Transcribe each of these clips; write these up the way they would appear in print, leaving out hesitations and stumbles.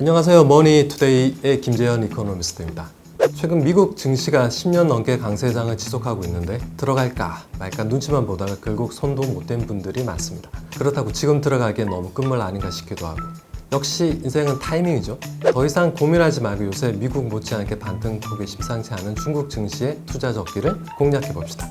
안녕하세요. 머니투데이의 김재현 이코노미스트입니다. 최근 미국 증시가 10년 넘게 강세장을 지속하고 있는데 들어갈까 말까 눈치만 보다가 결국 손도 못 댄 분들이 많습니다. 그렇다고 지금 들어가기엔 너무 끝물 아닌가 싶기도 하고, 역시 인생은 타이밍이죠. 더 이상 고민하지 말고 요새 미국 못지않게 반등폭이 심상치 않은 중국 증시의 투자 적기를 공략해 봅시다.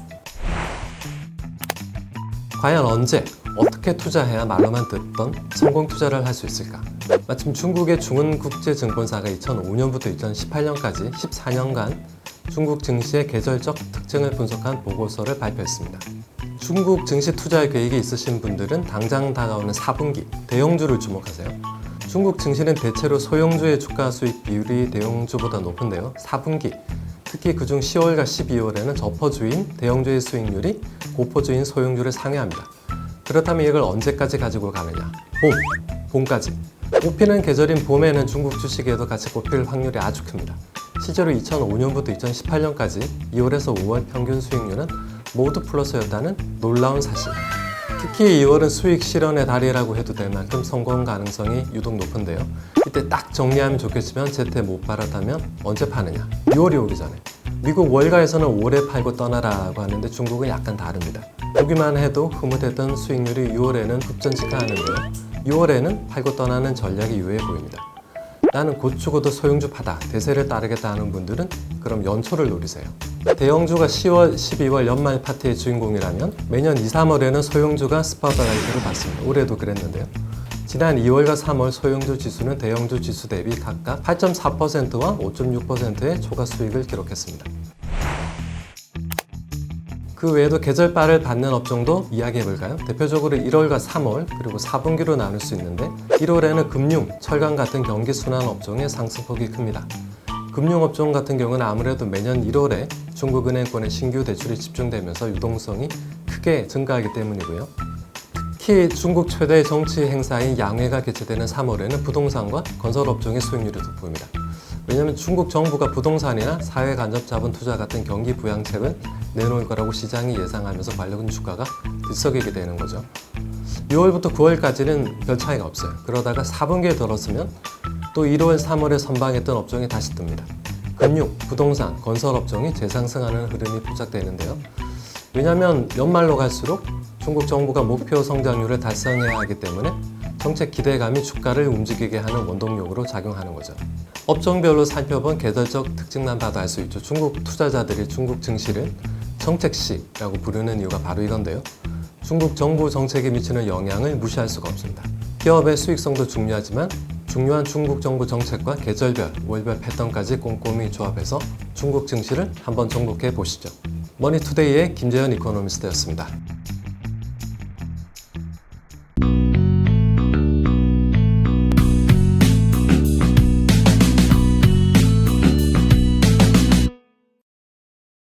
과연 언제 어떻게 투자해야 말로만 듣던 성공 투자를 할 수 있을까? 마침 중국의 중은국제증권사가 2005년부터 2018년까지 14년간 중국 증시의 계절적 특징을 분석한 보고서를 발표했습니다. 중국 증시 투자 계획이 있으신 분들은 당장 다가오는 4분기 대형주를 주목하세요. 중국 증시는 대체로 소형주의 주가 수익 비율이 대형주보다 높은데요. 4분기, 특히 그중 10월과 12월에는 저퍼주인 대형주의 수익률이 고퍼주인 소형주를 상회합니다. 그렇다면 이걸 언제까지 가지고 가느냐? 봄까지. 꽃피는 계절인 봄에는 중국 주식에도 같이 꽃필 확률이 아주 큽니다. 실제로 2005년부터 2018년까지 2월에서 5월 평균 수익률은 모두 플러스였다는 놀라운 사실. 특히 2월은 수익 실현의 달이라고 해도 될 만큼 성공 가능성이 유독 높은데요. 이때 딱 정리하면 좋겠지만 제때 못 팔았다면 언제 파느냐? 6월이 오기 전에. 미국 월가에서는 올해 팔고 떠나라고 하는데 중국은 약간 다릅니다. 보기만 해도 흐뭇했던 수익률이 6월에는 급전직하하는데요. 6월에는 팔고 떠나는 전략이 유효해 보입니다. 나는 곧 죽어도 소형주 파다, 대세를 따르겠다 하는 분들은 그럼 연초를 노리세요. 대형주가 10월, 12월 연말 파티의 주인공이라면 매년 2, 3월에는 소형주가 스포트라이트를 받습니다. 올해도 그랬는데요. 지난 2월과 3월 소형주 지수는 대형주 지수 대비 각각 8.4%와 5.6%의 초과 수익을 기록했습니다. 그 외에도 계절바를 받는 업종도 이야기해볼까요? 대표적으로 1월과 3월 그리고 4분기로 나눌 수 있는데 1월에는 금융, 철강 같은 경기순환 업종의 상승폭이 큽니다. 금융업종 같은 경우는 아무래도 매년 1월에 중국은행권의 신규 대출이 집중되면서 유동성이 크게 증가하기 때문이고요. 특히 중국 최대 정치 행사인 양회가 개최되는 3월에는 부동산과 건설업종의 수익률이 돋보입니다. 왜냐하면 중국 정부가 부동산이나 사회 간접 자본 투자 같은 경기 부양책을 내놓을 거라고 시장이 예상하면서 관련 주가가 들썩이게 되는 거죠. 6월부터 9월까지는 별 차이가 없어요. 그러다가 4분기에 들었으면 또 1월, 3월에 선방했던 업종이 다시 뜹니다. 금융, 부동산, 건설업종이 재상승하는 흐름이 포착되는데요. 왜냐하면 연말로 갈수록 중국 정부가 목표 성장률을 달성해야 하기 때문에 정책 기대감이 주가를 움직이게 하는 원동력으로 작용하는 거죠. 업종별로 살펴본 계절적 특징만 봐도 알 수 있죠. 중국 투자자들이 중국 증시를 정책시라고 부르는 이유가 바로 이건데요. 중국 정부 정책에 미치는 영향을 무시할 수가 없습니다. 기업의 수익성도 중요하지만 중요한 중국 정부 정책과 계절별, 월별 패턴까지 꼼꼼히 조합해서 중국 증시를 한번 정복해 보시죠. 머니투데이의 김재현 이코노미스트였습니다.